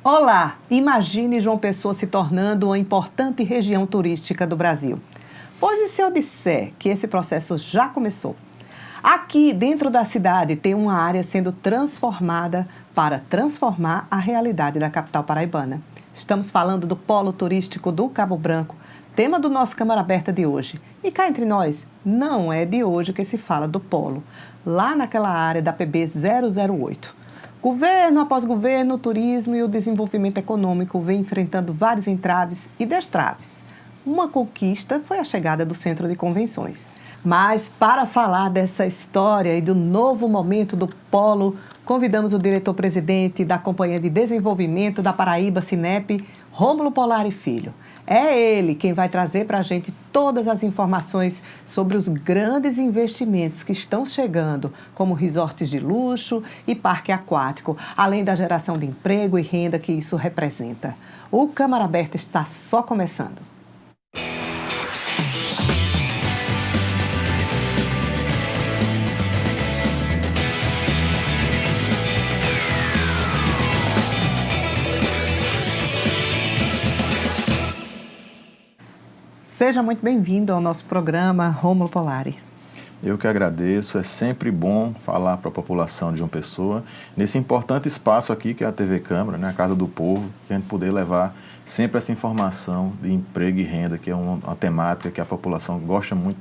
Olá! Imagine João Pessoa se tornando uma importante região turística do Brasil. Pois e se eu disser que esse processo já começou? Aqui, dentro da cidade, tem uma área sendo transformada para transformar a realidade da capital paraibana. Estamos falando do Polo Turístico do Cabo Branco, tema do nosso Câmara Aberta de hoje. E cá entre nós, não é de hoje que se fala do Polo, lá naquela área da PB 008. Governo após governo, o turismo e o desenvolvimento econômico vem enfrentando vários entraves e destraves. Uma conquista foi a chegada do Centro de Convenções. Mas para falar dessa história e do novo momento do Polo, convidamos o diretor-presidente da Companhia de Desenvolvimento da Paraíba, Cinep, Rômulo Polari Filho. É ele quem vai trazer para a gente todas as informações sobre os grandes investimentos que estão chegando, como resorts de luxo e parque aquático, além da geração de emprego e renda que isso representa. O Câmara Aberta está só começando. Seja muito bem-vindo ao nosso programa, Rômulo Polari. Eu que agradeço, é sempre bom falar para a população de João Pessoa, nesse importante espaço aqui que é a TV Câmara, né, a Casa do Povo, que a gente poder levar sempre essa informação de emprego e renda, que é uma temática que a população gosta muito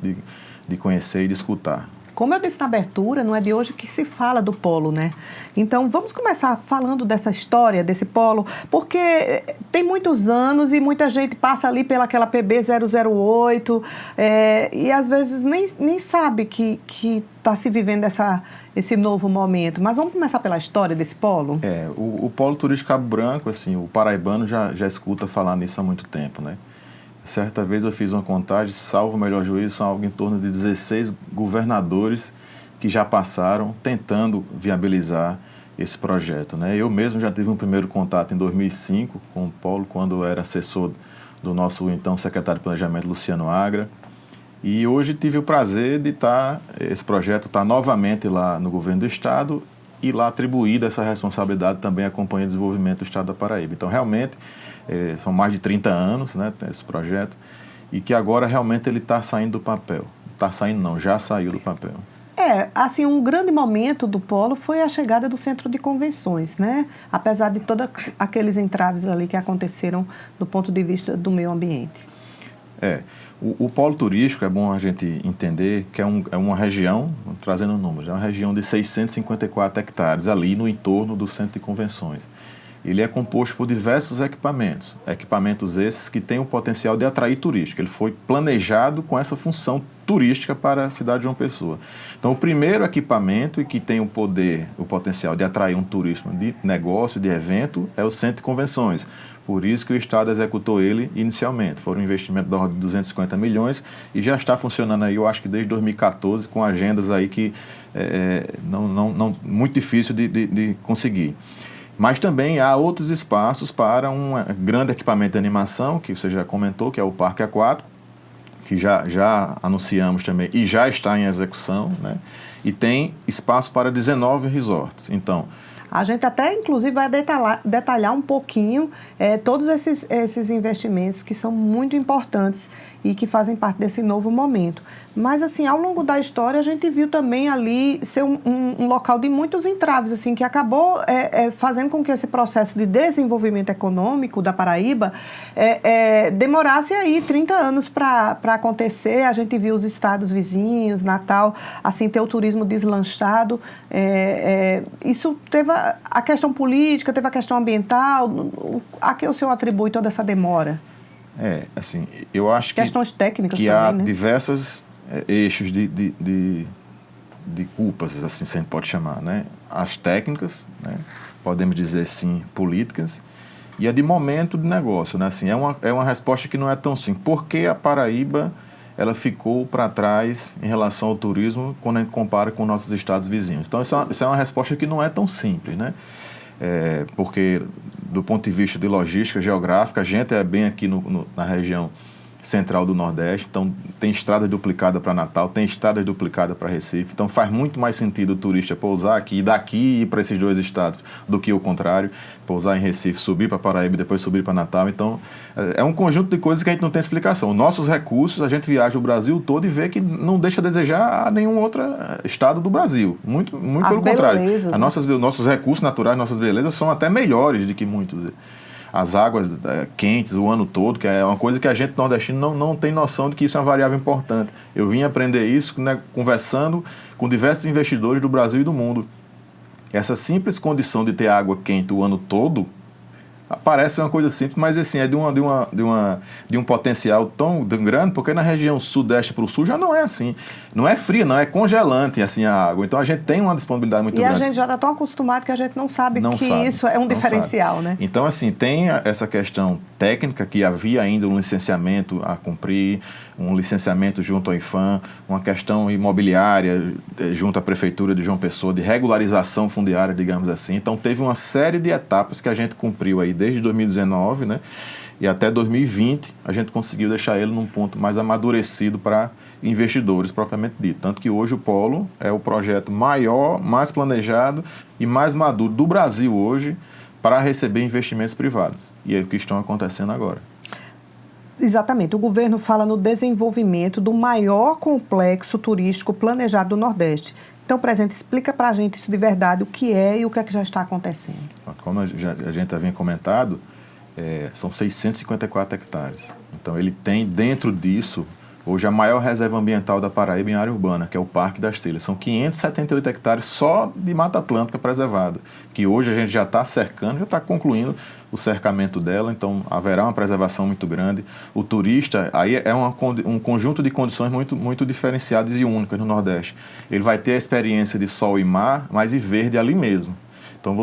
de conhecer e de escutar. Como eu disse na abertura, não é de hoje que se fala do polo, né? Então, vamos começar falando dessa história, desse polo, porque tem muitos anos e muita gente passa ali pelaquela PB 008 e às vezes nem sabe que está se vivendo esse novo momento. Mas vamos começar pela história desse polo? O Polo Turístico Cabo Branco, assim, o paraibano já escuta falar nisso há muito tempo, né? Certa vez eu fiz uma contagem, salvo o melhor juízo, são algo em torno de 16 governadores que já passaram tentando viabilizar esse projeto, né? Eu mesmo já tive um primeiro contato em 2005 com o Polo, quando eu era assessor do nosso então secretário de Planejamento, Luciano Agra. E hoje tive o prazer de esse projeto está novamente lá no governo do Estado e lá atribuída essa responsabilidade também à Companhia de Desenvolvimento do Estado da Paraíba. Então, realmente, são mais de 30 anos, né, esse projeto, e que agora realmente ele está saindo do papel. Está saindo não, já saiu do papel. Assim, um grande momento do Polo foi a chegada do Centro de Convenções, né? Apesar de todos aqueles entraves ali que aconteceram do ponto de vista do meio ambiente. O polo turístico, é bom a gente entender que é uma região, trazendo números, é uma região de 654 hectares ali no entorno do Centro de Convenções. Ele é composto por diversos equipamentos esses que têm o potencial de atrair turística. Ele foi planejado com essa função turística para a cidade de João Pessoa. Então, o primeiro equipamento e que tem o potencial de atrair um turismo de negócio, de evento, é o Centro de Convenções. Por isso que o Estado executou ele inicialmente. Foi um investimento da ordem de 250 milhões e já está funcionando aí, eu acho que desde 2014, com agendas aí que não muito difícil de conseguir. Mas também há outros espaços para um grande equipamento de animação, que você já comentou, que é o Parque Aquático, que já anunciamos também e já está em execução, né? E tem espaço para 19 resorts. Então, a gente até, inclusive, vai detalhar um pouquinho todos esses investimentos que são muito importantes e que fazem parte desse novo momento. Mas, assim, ao longo da história, a gente viu também ali ser um local de muitos entraves, assim, que acabou fazendo com que esse processo de desenvolvimento econômico da Paraíba demorasse aí 30 anos para acontecer. A gente viu os estados vizinhos, Natal, assim, ter o turismo deslanchado. Isso teve a questão política, teve a questão ambiental. A que o senhor atribui toda essa demora? Assim, eu acho questões técnicas que também, há né? diversos eixos de culpas, assim se a gente pode chamar, né? As técnicas, né? Podemos dizer sim, políticas, e a de momento de negócio, né? Assim, é uma resposta que não é tão simples. Por que a Paraíba ela ficou para trás em relação ao turismo quando a gente compara com nossos estados vizinhos? Então, essa é uma resposta que não é tão simples, né? Porque, do ponto de vista de logística geográfica, a gente é bem aqui na região central do Nordeste, então tem estrada duplicada para Natal, tem estrada duplicada para Recife, então faz muito mais sentido o turista pousar aqui e daqui ir para esses dois estados do que o contrário, pousar em Recife, subir para Paraíba e depois subir para Natal. Então é um conjunto de coisas que a gente não tem explicação. Nossos recursos, a gente viaja o Brasil todo e vê que não deixa a desejar a nenhum outro estado do Brasil, muito pelo contrário. Nossos recursos naturais, nossas belezas são até melhores do que muitos. As águas quentes o ano todo, que é uma coisa que a gente nordestino não tem noção de que isso é uma variável importante. Eu vim aprender isso, né, conversando com diversos investidores do Brasil e do mundo. Essa simples condição de ter água quente o ano todo parece uma coisa simples, mas assim, é de um potencial tão grande, porque na região sudeste para o sul já não é assim. Não é fria, não é congelante assim a água. Então a gente tem uma disponibilidade muito grande. E a gente já está tão acostumado que a gente não sabe isso é um diferencial, né? Então, assim, tem essa questão técnica, que havia ainda um licenciamento a cumprir, um licenciamento junto ao IFAM, uma questão imobiliária junto à Prefeitura de João Pessoa, de regularização fundiária, digamos assim. Então, teve uma série de etapas que a gente cumpriu aí desde 2019, né? E até 2020, a gente conseguiu deixar ele num ponto mais amadurecido para investidores, propriamente dito. Tanto que hoje o Polo é o projeto maior, mais planejado e mais maduro do Brasil hoje para receber investimentos privados. E é o que estão acontecendo agora. Exatamente. O governo fala no desenvolvimento do maior complexo turístico planejado do Nordeste. Então, presidente, explica para a gente isso de verdade, o que é e o que é que já está acontecendo. Como a gente havia comentado, são 654 hectares. Então, ele tem dentro disso, hoje, a maior reserva ambiental da Paraíba em área urbana, que é o Parque das Trilhas. São 578 hectares só de Mata Atlântica preservada, que hoje a gente já está cercando, já está concluindo o cercamento dela, então haverá uma preservação muito grande. O turista, aí é um conjunto de condições muito diferenciadas e únicas no Nordeste. Ele vai ter a experiência de sol e mar, mas e verde ali mesmo. Então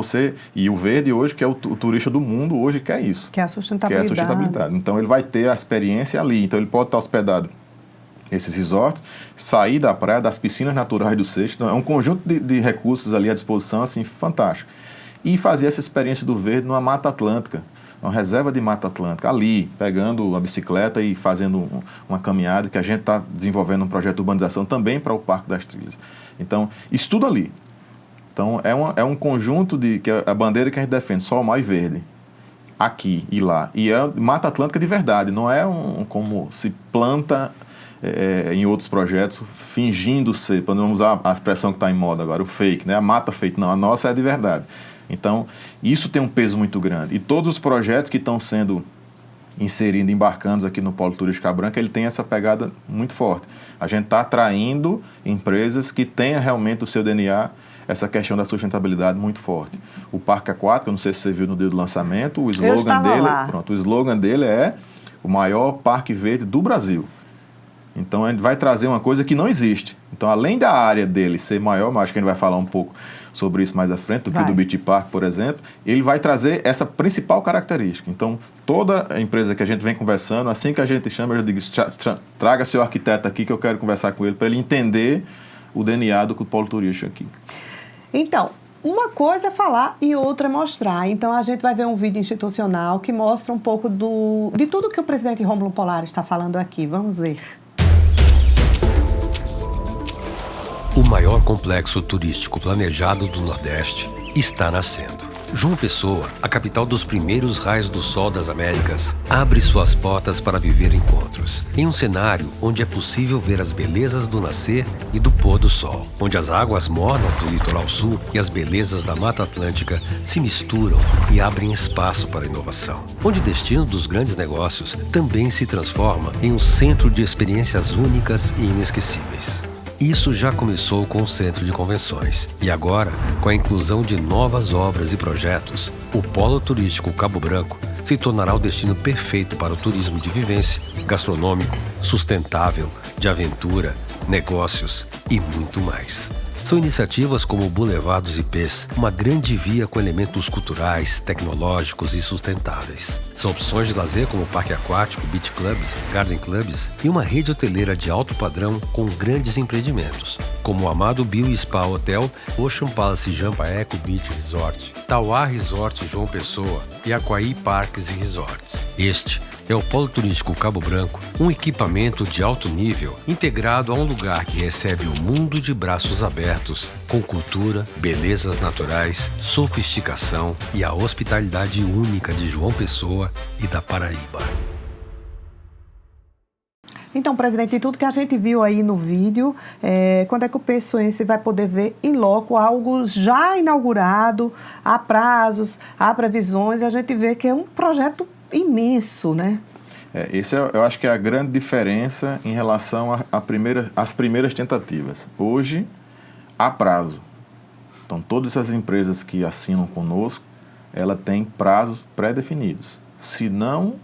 e o verde hoje, que é o turista do mundo hoje, quer isso. Que é a sustentabilidade. Então ele vai ter a experiência ali, então ele pode estar hospedado nesses resorts, sair da praia, das piscinas naturais do Seixo. Então, é um conjunto de recursos ali à disposição, assim, fantástico. E fazer essa experiência do verde numa Mata Atlântica, uma reserva de Mata Atlântica, ali, pegando a bicicleta e fazendo uma caminhada, que a gente está desenvolvendo um projeto de urbanização também para o Parque das Trilhas. Então, isso tudo ali. Então, é um conjunto que é a bandeira que a gente defende, sol, mar e verde, aqui e lá. E é Mata Atlântica de verdade, não é como se planta em outros projetos, fingindo ser, para não usar a expressão que está em moda agora, o fake, né? A mata fake, não, a nossa é de verdade. Então, isso tem um peso muito grande. E todos os projetos que estão sendo inserindo, embarcando aqui no Polo Turístico Cabo Branco, ele tem essa pegada muito forte. A gente está atraindo empresas que tenham realmente o seu DNA, essa questão da sustentabilidade muito forte. O Parque Aquático, eu não sei se você viu no dia do lançamento, o slogan dele é o maior parque verde do Brasil. Então, a gente vai trazer uma coisa que não existe. Então, além da área dele ser maior, mas acho que a gente vai falar um pouco sobre isso mais à frente, do que do Beach Park, por exemplo, ele vai trazer essa principal característica. Então, toda a empresa que a gente vem conversando, assim que a gente chama, eu já digo, traga seu arquiteto aqui que eu quero conversar com ele, para ele entender o DNA do polo turístico aqui. Então, uma coisa é falar e outra é mostrar. Então, a gente vai ver um vídeo institucional que mostra um pouco de tudo que o presidente Rômulo Polares está falando aqui. Vamos ver. O maior complexo turístico planejado do Nordeste está nascendo. João Pessoa, a capital dos primeiros raios do sol das Américas, abre suas portas para viver encontros, em um cenário onde é possível ver as belezas do nascer e do pôr do sol, onde as águas mornas do litoral sul e as belezas da Mata Atlântica se misturam e abrem espaço para a inovação, onde o destino dos grandes negócios também se transforma em um centro de experiências únicas e inesquecíveis. Isso já começou com o Centro de Convenções e agora, com a inclusão de novas obras e projetos, o Polo Turístico Cabo Branco se tornará o destino perfeito para o turismo de vivência, gastronômico, sustentável, de aventura, negócios e muito mais. São iniciativas como o Boulevard dos IPs, uma grande via com elementos culturais, tecnológicos e sustentáveis. São opções de lazer como parque aquático, beach clubs, garden clubs e uma rede hoteleira de alto padrão com grandes empreendimentos, como o Amado Bio Spa Hotel, Ocean Palace Jampa Eco Beach Resort, Tauá Resort João Pessoa e Aquaí Parques e Resorts. Este é o Polo Turístico Cabo Branco, um equipamento de alto nível integrado a um lugar que recebe o mundo de braços abertos, com cultura, belezas naturais, sofisticação e a hospitalidade única de João Pessoa e da Paraíba. Então, presidente, de tudo que a gente viu aí no vídeo, quando é que o pessoense vai poder ver em loco algo já inaugurado, há prazos, há previsões, a gente vê que é um projeto imenso, né? Eu acho que é a grande diferença em relação às primeiras tentativas. Hoje, há prazo. Então, todas as empresas que assinam conosco, ela tem prazos pré-definidos. Se não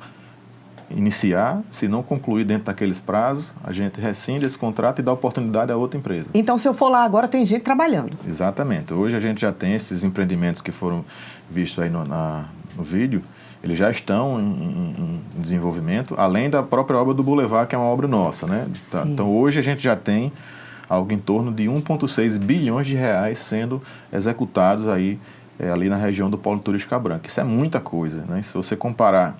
iniciar, se não concluir dentro daqueles prazos, a gente rescinde esse contrato e dá oportunidade a outra empresa. Então, se eu for lá agora, tem gente trabalhando. Exatamente. Hoje a gente já tem esses empreendimentos que foram vistos aí no vídeo, eles já estão em desenvolvimento, além da própria obra do Boulevard, que é uma obra nossa, né? Então, hoje a gente já tem algo em torno de 1,6 bilhões de reais sendo executados aí, ali na região do Polo Turístico Cabo Branco. Isso é muita coisa, né? Se você comparar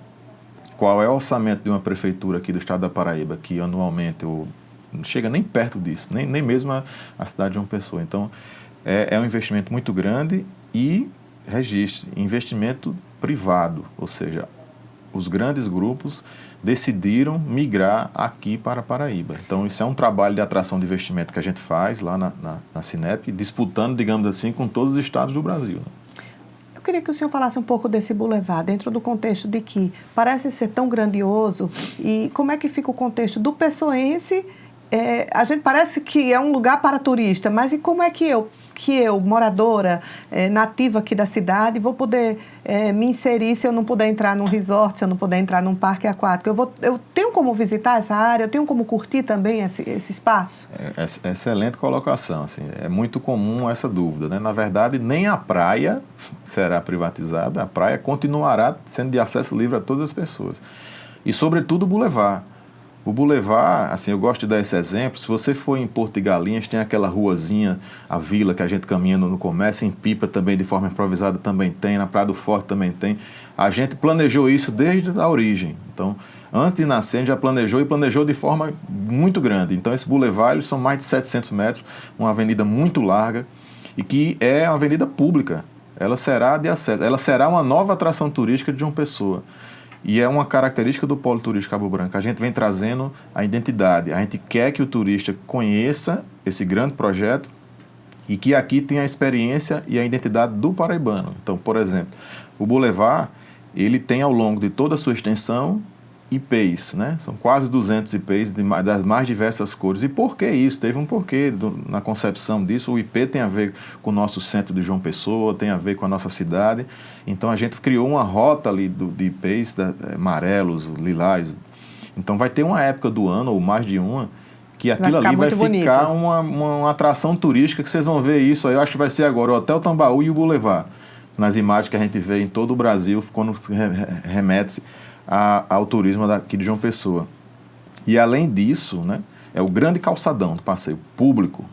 qual é o orçamento de uma prefeitura aqui do estado da Paraíba, que anualmente não chega nem perto disso, nem mesmo a cidade de João Pessoa. Então, é um investimento muito grande e, registre, investimento privado, ou seja, os grandes grupos decidiram migrar aqui para a Paraíba. Então, isso é um trabalho de atração de investimento que a gente faz lá na Cinep, disputando, digamos assim, com todos os estados do Brasil, né? Eu queria que o senhor falasse um pouco desse Boulevard, dentro do contexto de que parece ser tão grandioso, e como é que fica o contexto do pessoense? A gente parece que é um lugar para turista, mas e como é que eu, moradora, nativa aqui da cidade, vou poder me inserir se eu não puder entrar num resort, se eu não puder entrar num parque aquático? Eu tenho como visitar essa área? Eu tenho como curtir também esse espaço? Excelente colocação. Assim, é muito comum essa dúvida, né? Na verdade, nem a praia será privatizada, a praia continuará sendo de acesso livre a todas as pessoas. E, sobretudo, o Boulevard. O Boulevard, assim, eu gosto de dar esse exemplo. Se você for em Porto de Galinhas, tem aquela ruazinha, a vila que a gente caminha no comércio, em Pipa também, de forma improvisada, também tem, na Praia do Forte também tem. A gente planejou isso desde a origem. Então, antes de nascer, a gente já planejou e planejou de forma muito grande. Então, esse Boulevard, eles são mais de 700 metros, uma avenida muito larga e que é uma avenida pública. Ela será de acesso, ela será uma nova atração turística de João Pessoa. E é uma característica do Polo Turístico Cabo Branco. A gente vem trazendo a identidade. A gente quer que o turista conheça esse grande projeto e que aqui tenha a experiência e a identidade do paraibano. Então, por exemplo, o Boulevard, ele tem ao longo de toda a sua extensão IPs, né? São quase 200 IPs das mais diversas cores. E por que isso? Teve um porquê na concepção disso. O IP tem a ver com o nosso centro de João Pessoa, tem a ver com a nossa cidade. Então, a gente criou uma rota ali de IPs amarelos, lilás. Então, vai ter uma época do ano, ou mais de uma, que aquilo ali vai ficar uma atração turística, que vocês vão ver isso aí. Eu acho que vai ser agora o Hotel Tambaú e o Boulevard, nas imagens que a gente vê em todo o Brasil, quando remete-se ao turismo daqui de João Pessoa. E além disso, né, é o grande calçadão do passeio público.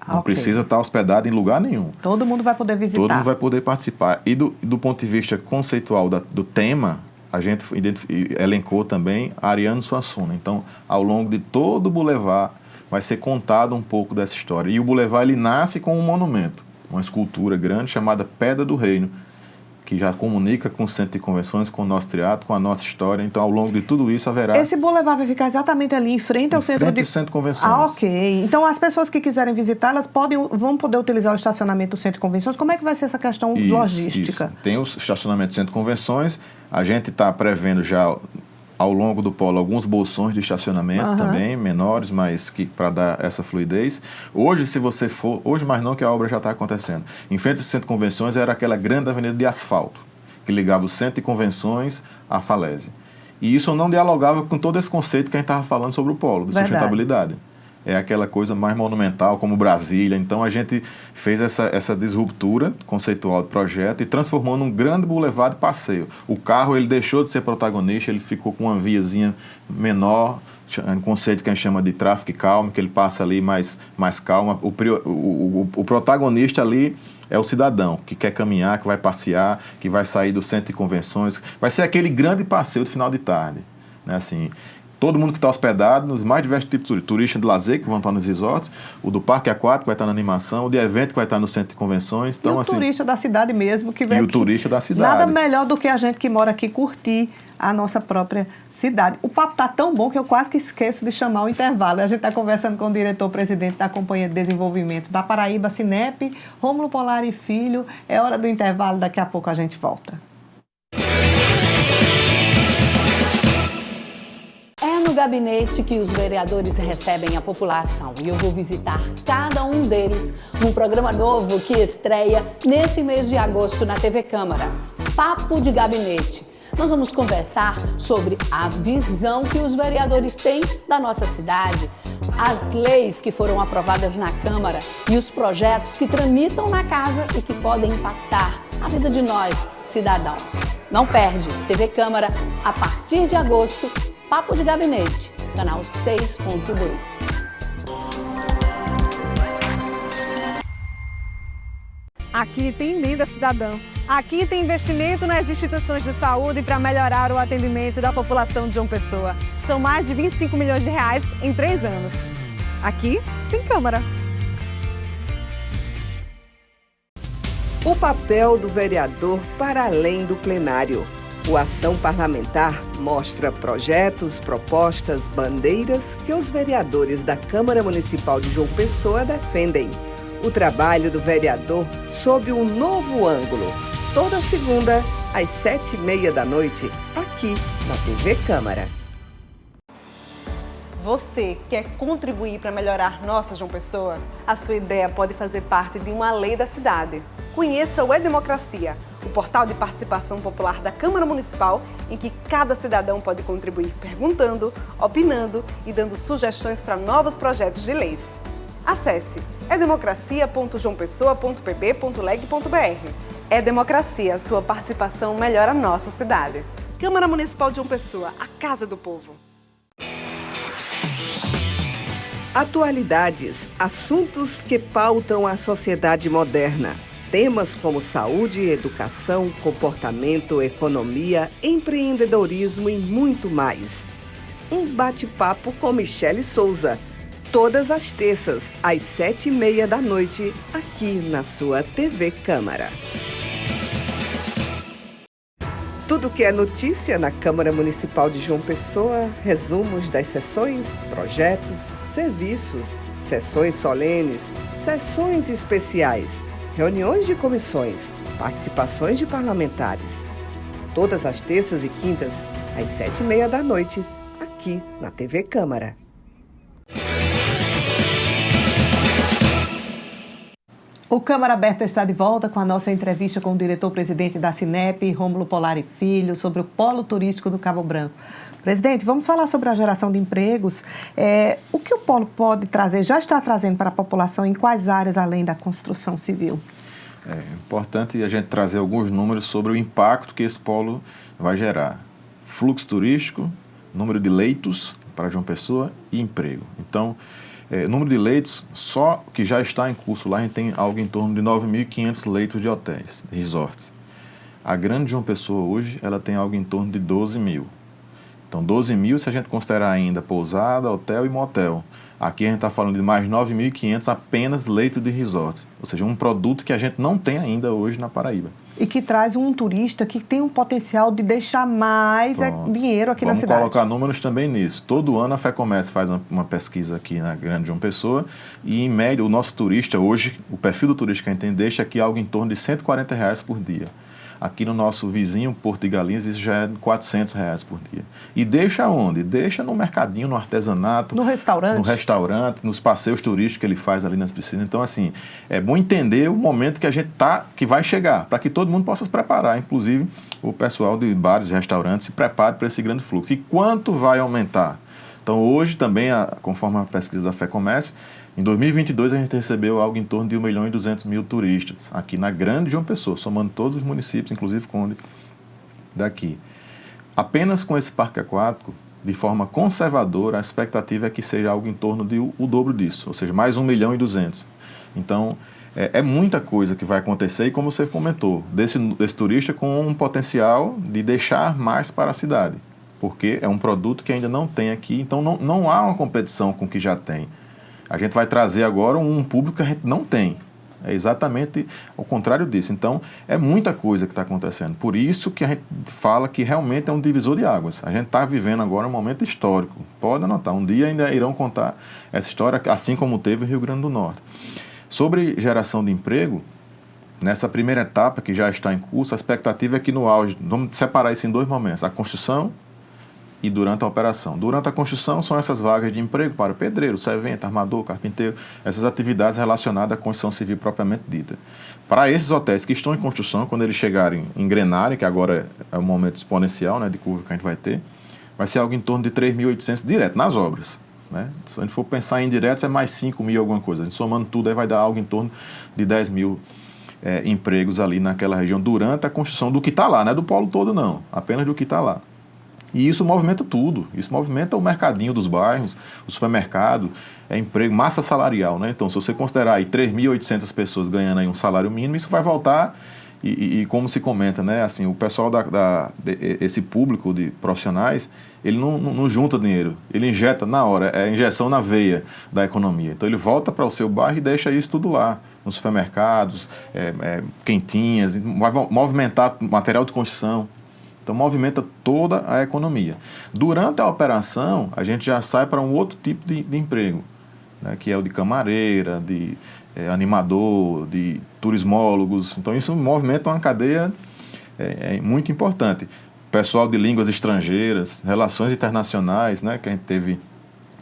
Não precisa estar hospedado em lugar nenhum. Todo mundo vai poder visitar. Todo mundo vai poder participar. E do ponto de vista conceitual do tema, a gente elencou também Ariano Suassuna. Então, ao longo de todo o Boulevard, vai ser contado um pouco dessa história. E o Boulevard, ele nasce com um monumento, uma escultura grande chamada Pedra do Reino, que já comunica com o Centro de Convenções, com o nosso teatro, com a nossa história. Então, ao longo de tudo isso, haverá... Esse Boulevard vai ficar exatamente ali em frente ao centro de Convenções. Ah, ok. Então, as pessoas que quiserem visitar, elas vão poder utilizar o estacionamento do Centro de Convenções. Como é que vai ser essa questão logística? Isso. Tem o estacionamento do Centro de Convenções. A gente está prevendo já, ao longo do polo, alguns bolsões de estacionamento também, menores, mas para dar essa fluidez. Hoje, se você for... Hoje, mais não, que a obra já está acontecendo. Em frente ao Centro de Convenções era aquela grande avenida de asfalto, que ligava o Centro de Convenções à Falésia. E isso não dialogava com todo esse conceito que a gente estava falando sobre o polo, de sustentabilidade. é aquela coisa mais monumental, como Brasília. Então, a gente fez essa disruptura conceitual do projeto e transformou num grande boulevard de passeio. O carro, ele deixou de ser protagonista, ele ficou com uma viazinha menor, um conceito que a gente chama de tráfego calmo, que ele passa ali mais calmo. O protagonista ali é o cidadão que quer caminhar, que vai passear, que vai sair do centro de convenções. Vai ser aquele grande passeio de final de tarde, né? Assim, todo mundo que está hospedado nos mais diversos tipos de turistas de lazer que vão estar nos resorts, o do parque aquático vai estar na animação, o de evento que vai estar no centro de convenções. Então, e o assim, turista da cidade mesmo que vem e o aqui. turista da cidade. Nada melhor do que a gente que mora aqui curtir a nossa própria cidade. O papo está tão bom que eu quase que esqueço de chamar o intervalo. A gente está conversando com o diretor-presidente da Companhia de Desenvolvimento da Paraíba, Cinep, Rômulo Polari Filho. É hora do intervalo, daqui a pouco a gente volta. No gabinete que os vereadores recebem a população e eu vou visitar cada um deles num programa novo que estreia nesse mês de agosto na TV Câmara, Papo de Gabinete. Nós vamos conversar sobre a visão que os vereadores têm da nossa cidade, as leis que foram aprovadas na Câmara e os projetos que tramitam na casa e que podem impactar a vida de nós, cidadãos. Não perde, TV Câmara, a partir de agosto, Papo de Gabinete, canal 6.2. Aqui tem emenda cidadã. Aqui tem investimento nas instituições de saúde para melhorar o atendimento da população de João Pessoa. São mais de 25 milhões de reais em 3 anos. Aqui tem Câmara. O papel do vereador para além do plenário. O Ação Parlamentar mostra projetos, propostas, bandeiras que os vereadores da Câmara Municipal de João Pessoa defendem. O trabalho do vereador sob um novo ângulo. Toda segunda, às 7h30 da noite, aqui na TV Câmara. Você quer contribuir para melhorar nossa João Pessoa? A sua ideia pode fazer parte de uma lei da cidade. Conheça o E-Democracia, o portal de participação popular da Câmara Municipal, em que cada cidadão pode contribuir perguntando, opinando e dando sugestões para novos projetos de leis. Acesse edemocracia.joaopessoa.pb.leg.br. E-Democracia, sua participação melhora a nossa cidade. Câmara Municipal de João Pessoa, a Casa do Povo. Atualidades, assuntos que pautam a sociedade moderna. Temas como saúde, educação, comportamento, economia, empreendedorismo e muito mais. Um bate-papo com Michele Souza. Todas as terças, às 7h30 da noite, aqui na sua TV Câmara. Tudo que é notícia na Câmara Municipal de João Pessoa, resumos das sessões, projetos, serviços, sessões solenes, sessões especiais, reuniões de comissões, participações de parlamentares. Todas as terças e quintas, às 7h30 da noite, aqui na TV Câmara. O Câmara Aberta está de volta com a nossa entrevista com o diretor-presidente da Cinep, Rômulo Polari Filho, sobre o polo turístico do Cabo Branco. Presidente, vamos falar sobre a geração de empregos. O que o polo pode trazer, já está trazendo para a população, em quais áreas além da construção civil? É importante a gente trazer alguns números sobre o impacto que esse polo vai gerar. Fluxo turístico, número de leitos para João Pessoa e emprego. Então, número de leitos, só que já está em curso lá, a gente tem algo em torno de 9.500 leitos de hotéis, de resorts. A Grande João Pessoa hoje, ela tem algo em torno de 12 mil. Então, 12 mil se a gente considerar ainda pousada, hotel e motel. Aqui a gente está falando de mais 9.500 apenas leitos de resorts. Ou seja, um produto que a gente não tem ainda hoje na Paraíba. E que traz um turista que tem um potencial de deixar mais dinheiro aqui na cidade. Vamos colocar números também nisso. Todo ano a FEComércio faz uma pesquisa aqui na Grande João Pessoa e, em média, o nosso turista hoje, o perfil do turista que a gente tem, deixa aqui algo em torno de R$140 por dia. Aqui no nosso vizinho, Porto de Galinhas, isso já é R$400 por dia. E deixa onde? Deixa no mercadinho, no artesanato. No restaurante. No restaurante, nos passeios turísticos que ele faz ali nas piscinas. Então, assim, é bom entender o momento que a gente que vai chegar, para que todo mundo possa se preparar. Inclusive, o pessoal de bares e restaurantes se prepare para esse grande fluxo. E quanto vai aumentar? Então, hoje também, conforme a pesquisa da FEComércio, em 2022 a gente recebeu algo em torno de 1.200.000 turistas aqui na grande João Pessoa, somando todos os municípios, inclusive Conde, daqui. Apenas com esse parque aquático, de forma conservadora, a expectativa é que seja algo em torno de o dobro disso, ou seja, mais 1.200.000. Então, é muita coisa que vai acontecer e, como você comentou, desse turista com um potencial de deixar mais para a cidade, porque é um produto que ainda não tem aqui, então não há uma competição com o que já tem. A gente vai trazer agora um público que a gente não tem. É exatamente o contrário disso. Então, é muita coisa que está acontecendo. Por isso que a gente fala que realmente é um divisor de águas. A gente está vivendo agora um momento histórico. Pode anotar, um dia ainda irão contar essa história, assim como teve o Rio Grande do Norte. Sobre geração de emprego, nessa primeira etapa que já está em curso, a expectativa é que no auge, vamos separar isso em 2 momentos, a construção e durante a operação. Durante a construção são essas vagas de emprego para pedreiro, servente, armador, carpinteiro, essas atividades relacionadas à construção civil propriamente dita. Para esses hotéis que estão em construção, quando eles chegarem, engrenarem, que agora é um momento exponencial, né, de curva que a gente vai ser algo em torno de 3.800 direto nas obras. Né? Se a gente for pensar em indiretos, é mais 5.000 alguma coisa. A gente somando tudo, aí vai dar algo em torno de 10.000 empregos ali naquela região durante a construção do que está lá, não é do polo todo não, apenas do que está lá. E isso movimenta tudo, isso movimenta o mercadinho dos bairros, o supermercado, emprego, massa salarial, né? Então, se você considerar aí 3.800 pessoas ganhando aí um salário mínimo, isso vai voltar e como se comenta, né? Assim, o pessoal esse público de profissionais, ele não junta dinheiro, ele injeta na hora, é injeção na veia da economia. Então, ele volta para o seu bairro e deixa isso tudo lá, nos supermercados, quentinhas, vai movimentar material de construção. Então, movimenta toda a economia. Durante a operação, a gente já sai para um outro tipo de emprego, né, que é o de camareira, de animador, de turismólogos. Então, isso movimenta uma cadeia muito importante. Pessoal de línguas estrangeiras, relações internacionais, né, que a gente teve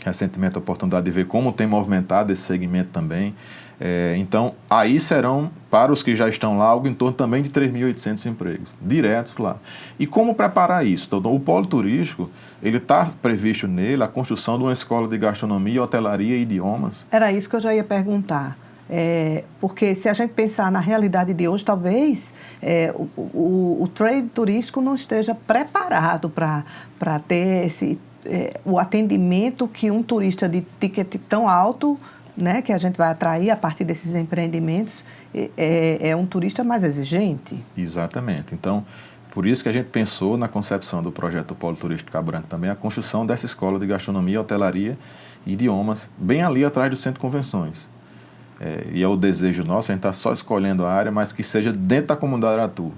recentemente a oportunidade de ver como tem movimentado esse segmento também. Então, aí serão, para os que já estão lá, algo em torno também de 3.800 empregos, diretos lá. E como preparar isso? Então, o polo turístico, ele está previsto nele a construção de uma escola de gastronomia, hotelaria e idiomas. Era isso que eu já ia perguntar. Porque se a gente pensar na realidade de hoje, talvez o trade turístico não esteja preparado para ter o atendimento que um turista de ticket tão alto, né, que a gente vai atrair a partir desses empreendimentos, é um turista mais exigente. Exatamente. Então, por isso que a gente pensou na concepção do projeto do Polo Turístico Cabo Branco também, a construção dessa escola de gastronomia, hotelaria e idiomas, bem ali atrás do Centro de Convenções. E é o desejo nosso, a gente está só escolhendo a área, mas que seja dentro da comunidade Aratu.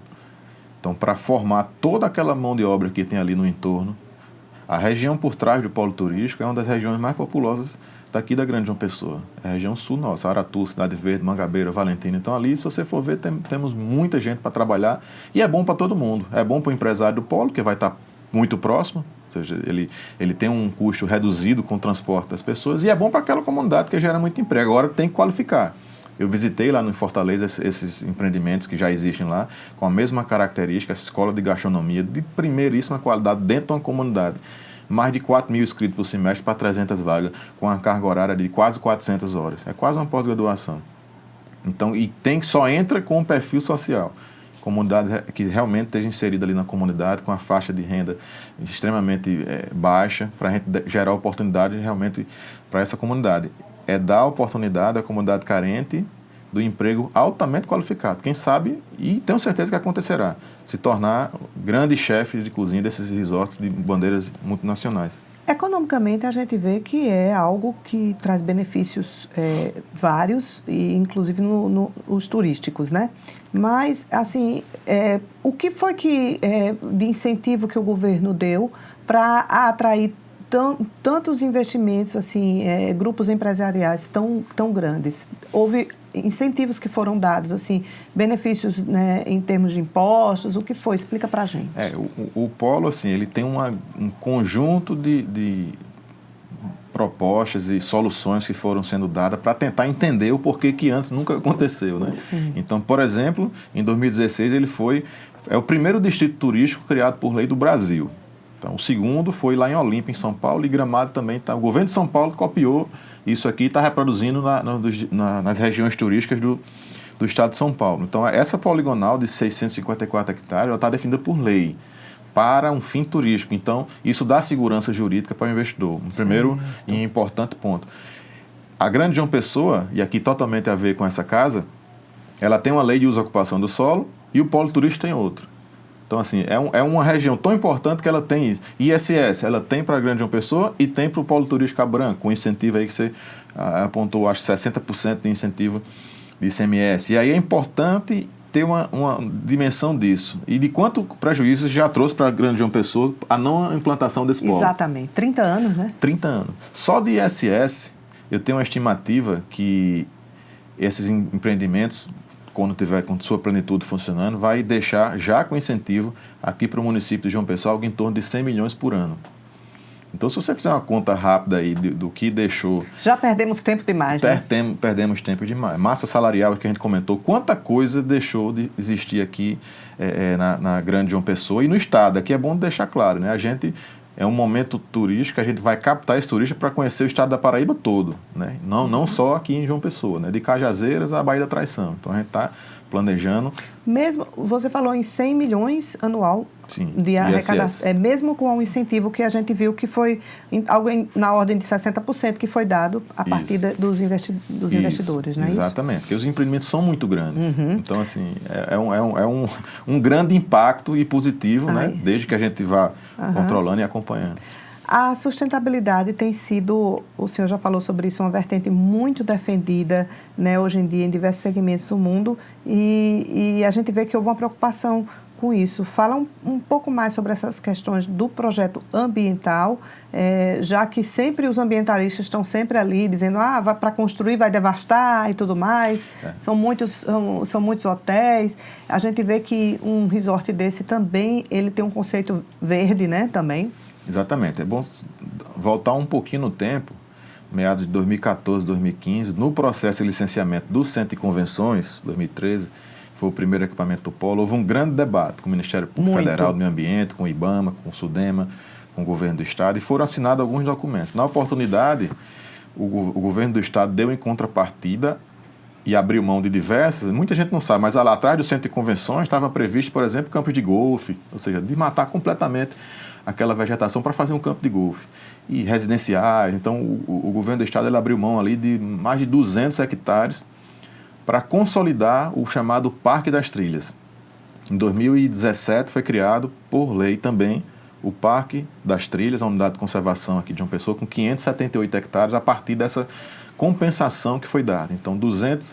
Então, para formar toda aquela mão de obra que tem ali no entorno, a região por trás do Polo Turístico é uma das regiões mais populosas daqui da Grande João Pessoa, é a região sul nossa, Aratu, Cidade Verde, Mangabeira, Valentina. Então ali, se você for ver, temos muita gente para trabalhar e é bom para todo mundo. É bom para o empresário do polo, que vai estar muito próximo, ou seja, ele tem um custo reduzido com o transporte das pessoas, e é bom para aquela comunidade que gera muito emprego. Agora tem que qualificar. Eu visitei lá no Fortaleza esses empreendimentos que já existem lá, com a mesma característica, essa escola de gastronomia de primeiríssima qualidade dentro de uma comunidade. Mais de 4.000 inscritos por semestre para 300 vagas, com uma carga horária de quase 400 horas. É quase uma pós-graduação. Então, e só entra com um perfil social. Comunidade que realmente esteja inserida ali na comunidade, com a faixa de renda extremamente baixa, para a gente gerar oportunidade realmente para essa comunidade. É dar oportunidade à comunidade carente do emprego altamente qualificado. Quem sabe, e tenho certeza que acontecerá, se tornar grande chefe de cozinha desses resorts de bandeiras multinacionais. Economicamente, a gente vê que é algo que traz benefícios vários, e inclusive os turísticos, né? Mas, assim, o que foi de incentivo que o governo deu para atrair tantos investimentos, assim, grupos empresariais tão grandes? Houve incentivos que foram dados, assim, benefícios, né, em termos de impostos, o que foi? Explica para a gente. O Polo, assim, ele tem um conjunto de propostas e soluções que foram sendo dadas para tentar entender o porquê que antes nunca aconteceu, né? Sim. Então, por exemplo, em 2016 ele é o primeiro distrito turístico criado por lei do Brasil. Então, o segundo foi lá em Olímpia, em São Paulo, e Gramado também. O governo de São Paulo copiou isso aqui e está reproduzindo nas regiões turísticas do estado de São Paulo. Então, essa poligonal de 654 hectares, ela está definida por lei para um fim turístico. Então, isso dá segurança jurídica para o investidor. Um primeiro e importante ponto. A Grande João Pessoa, e aqui totalmente a ver com essa casa, ela tem uma lei de uso e ocupação do solo e o polo turístico tem outro. Então, assim, é uma região tão importante que ela tem isso. ISS, ela tem para a Grande João Pessoa e tem para o polo turístico Abranco, com incentivo aí que você apontou, acho, 60% de incentivo de ICMS. E aí é importante ter uma dimensão disso. E de quanto prejuízo já trouxe para a Grande João Pessoa a não implantação desse polo. Exatamente. 30 anos, né? 30 anos. Só de ISS, eu tenho uma estimativa que esses empreendimentos, quando tiver com sua plenitude funcionando, vai deixar, já com incentivo, aqui para o município de João Pessoa, algo em torno de 100 milhões por ano. Então, se você fizer uma conta rápida aí do que deixou... Já perdemos tempo demais, né? Perdemos tempo demais. Massa salarial, que a gente comentou, quanta coisa deixou de existir aqui na Grande João Pessoa e no estado. Aqui é bom deixar claro, né? A gente... É um momento turístico, a gente vai captar esse turista para conhecer o estado da Paraíba todo, né? Não só aqui em João Pessoa, né? De Cajazeiras à Baía da Traição. Então, a gente está planejando... Mesmo, você falou em 100 milhões anual de arrecadação. Mesmo com o incentivo que a gente viu que foi algo na ordem de 60% que foi dado a partir dos investidores, não é isso? Exatamente, porque os empreendimentos são muito grandes. Então, assim, é um grande impacto e positivo, né? Desde que a gente vá controlando e acompanhando. A sustentabilidade tem sido, o senhor já falou sobre isso, uma vertente muito defendida, né, hoje em dia em diversos segmentos do mundo e a gente vê que houve uma preocupação com isso. Fala um pouco mais sobre essas questões do projeto ambiental, já que sempre os ambientalistas estão sempre ali dizendo para construir vai devastar e tudo mais, são muitos hotéis. A gente vê que um resort desse também, ele tem um conceito verde, né, também. Exatamente. É bom voltar um pouquinho no tempo, meados de 2014, 2015, no processo de licenciamento do Centro de Convenções, 2013, foi o primeiro equipamento do polo, houve um grande debate com o Ministério Público Federal do Meio Ambiente, com o IBAMA, com o SUDEMA, com o Governo do Estado, e foram assinados alguns documentos. Na oportunidade, o Governo do Estado deu em contrapartida e abriu mão de diversas, muita gente não sabe, mas lá atrás do Centro de Convenções estava previsto, por exemplo, campos de golfe, ou seja, de matar completamente aquela vegetação para fazer um campo de golfe. E residenciais. Então, o governo do estado ele abriu mão ali de mais de 200 hectares para consolidar o chamado Parque das Trilhas. Em 2017 foi criado, por lei também, o Parque das Trilhas, a unidade de conservação aqui de João Pessoa, com 578 hectares, a partir dessa compensação que foi dada. Então,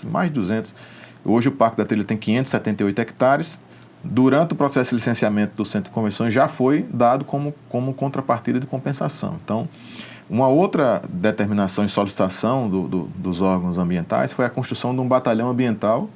mais de 200. Hoje o Parque da Trilha tem 578 hectares. Durante o processo de licenciamento do Centro de Convenções já foi dado como contrapartida de compensação. Então, uma outra determinação e solicitação dos órgãos ambientais foi a construção de um batalhão ambiental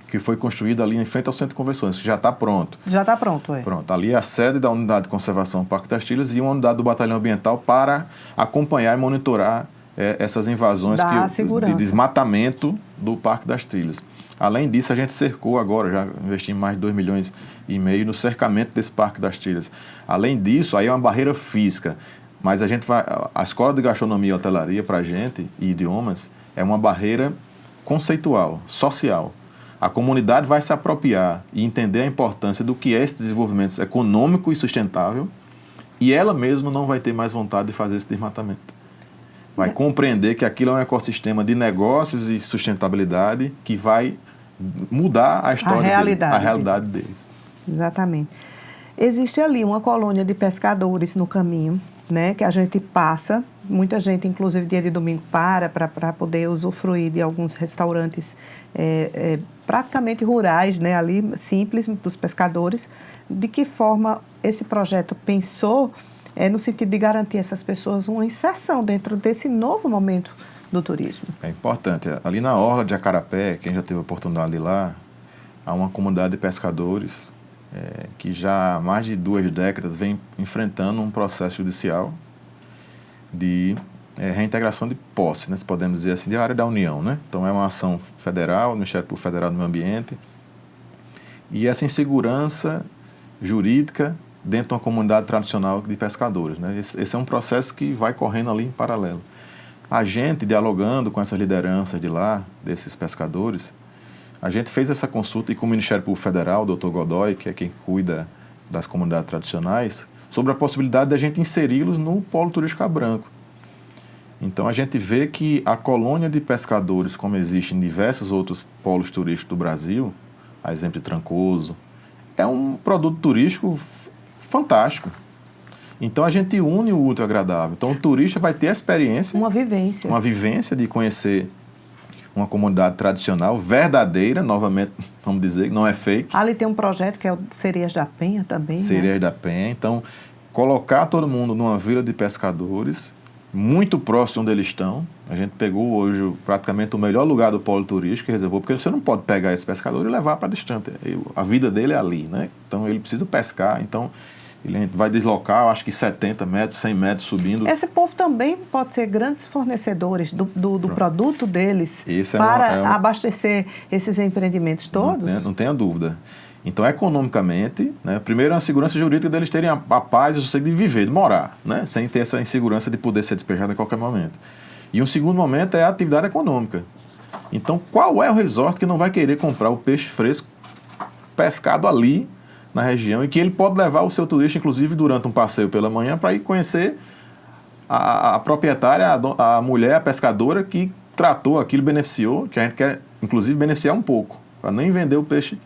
que foi construído ali em frente ao Centro de Convenções, que já está pronto. Já está pronto, Pronto. Ali é a sede da Unidade de Conservação Parque das Trilhas e uma unidade do Batalhão Ambiental para acompanhar e monitorar essas invasões de desmatamento do Parque das Trilhas. Além disso, a gente cercou agora, já investimos mais de 2,5 milhões no cercamento desse Parque das Trilhas. Além disso, aí é uma barreira física, mas a Escola de Gastronomia e Hotelaria para a gente, e idiomas, é uma barreira conceitual, social. A comunidade vai se apropriar e entender a importância do que é esse desenvolvimento econômico e sustentável, e ela mesma não vai ter mais vontade de fazer esse desmatamento. Vai compreender que aquilo é um ecossistema de negócios e sustentabilidade que vai mudar a história a realidade deles. Exatamente. Existe ali uma colônia de pescadores no caminho, né, que a gente passa, muita gente, inclusive dia de domingo, para poder usufruir de alguns restaurantes praticamente rurais, né, ali simples, dos pescadores. De que forma esse projeto pensou no sentido de garantir a essas pessoas uma inserção dentro desse novo momento do turismo? É importante. Ali na Orla de Acarapé, quem já teve a oportunidade de ir lá, há uma comunidade de pescadores que já há mais de 2 décadas vem enfrentando um processo judicial de reintegração de posse, né, se podemos dizer assim, de área da União, né? Então é uma ação federal, do Ministério Público Federal do Meio Ambiente, e essa insegurança jurídica dentro de uma comunidade tradicional de pescadores, né? Esse é um processo que vai correndo ali em paralelo. A gente, dialogando com essas lideranças de lá, desses pescadores, a gente fez essa consulta e com o Ministério Público Federal, o Dr. Godoy, que é quem cuida das comunidades tradicionais, sobre a possibilidade de a gente inseri-los no polo turístico Cabo Branco. Então, a gente vê que a colônia de pescadores, como existe em diversos outros polos turísticos do Brasil, a exemplo de Trancoso, é um produto turístico fantástico. Então, a gente une o útil ao agradável. Então, o turista vai ter a experiência... Uma vivência de conhecer uma comunidade tradicional, verdadeira, novamente, vamos dizer, que não é fake. Ali tem um projeto que é o Cerejas da Penha também, Cerejas da Penha. Então, colocar todo mundo numa vila de pescadores, muito próximo onde eles estão. A gente pegou hoje praticamente o melhor lugar do polo turístico e reservou, porque você não pode pegar esse pescador e levar para distante. A vida dele é ali, né? Então, ele precisa pescar. Então, ele vai deslocar, acho que 70 metros, 100 metros subindo. Esse povo também pode ser grandes fornecedores do produto deles para abastecer esses empreendimentos todos? Não tenha dúvida. Então, economicamente, né, primeiro, a segurança jurídica deles terem a paz e o sossego de viver, de morar, né, sem ter essa insegurança de poder ser despejado em qualquer momento. E um segundo momento é a atividade econômica. Então, qual é o resort que não vai querer comprar o peixe fresco pescado ali na região e que ele pode levar o seu turista, inclusive, durante um passeio pela manhã, para ir conhecer a proprietária, a mulher, a pescadora que tratou aquilo, beneficiou, que a gente quer, inclusive, beneficiar um pouco, para nem vender o peixe,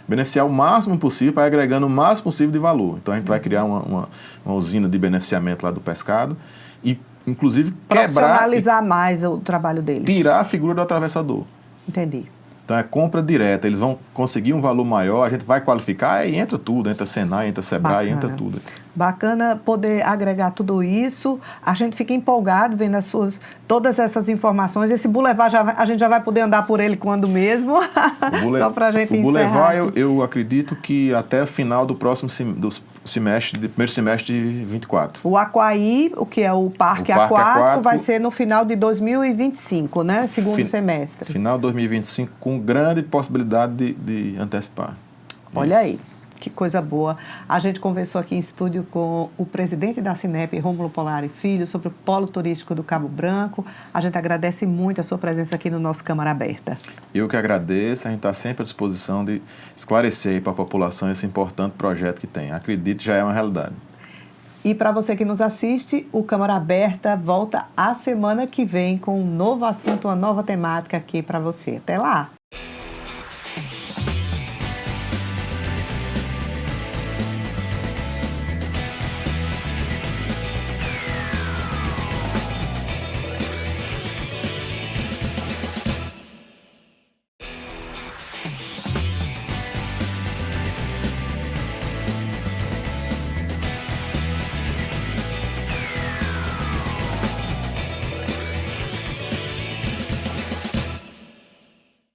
beneficiar o máximo possível, para ir agregando o máximo possível de valor. Então, a gente vai criar uma usina de beneficiamento lá do pescado e, inclusive, profissionalizar mais o trabalho deles. Tirar a figura do atravessador. Entendi. Então, é compra direta, eles vão conseguir um valor maior, a gente vai qualificar e entra tudo, entra Senai, entra Sebrae, entra tudo. Bacana poder agregar tudo isso, a gente fica empolgado vendo todas essas informações, esse Boulevard a gente já vai poder andar por ele quando mesmo, só para a gente encerrar. O Boulevard, eu acredito que até o final do próximo primeiro semestre de 24. O Aquaí, o que é o Parque Aquático, vai ser no final de 2025, né? Segundo semestre. Final de 2025, com grande possibilidade de antecipar. Olha aí, que coisa boa. A gente conversou aqui em estúdio com o presidente da Cinep, Rômulo Polari Filho, sobre o polo turístico do Cabo Branco. A gente agradece muito a sua presença aqui no nosso Câmara Aberta. Eu que agradeço, a gente está sempre à disposição de esclarecer para a população esse importante projeto que tem. Acredito, já é uma realidade. E para você que nos assiste, o Câmara Aberta volta a semana que vem com um novo assunto, uma nova temática aqui para você. Até lá!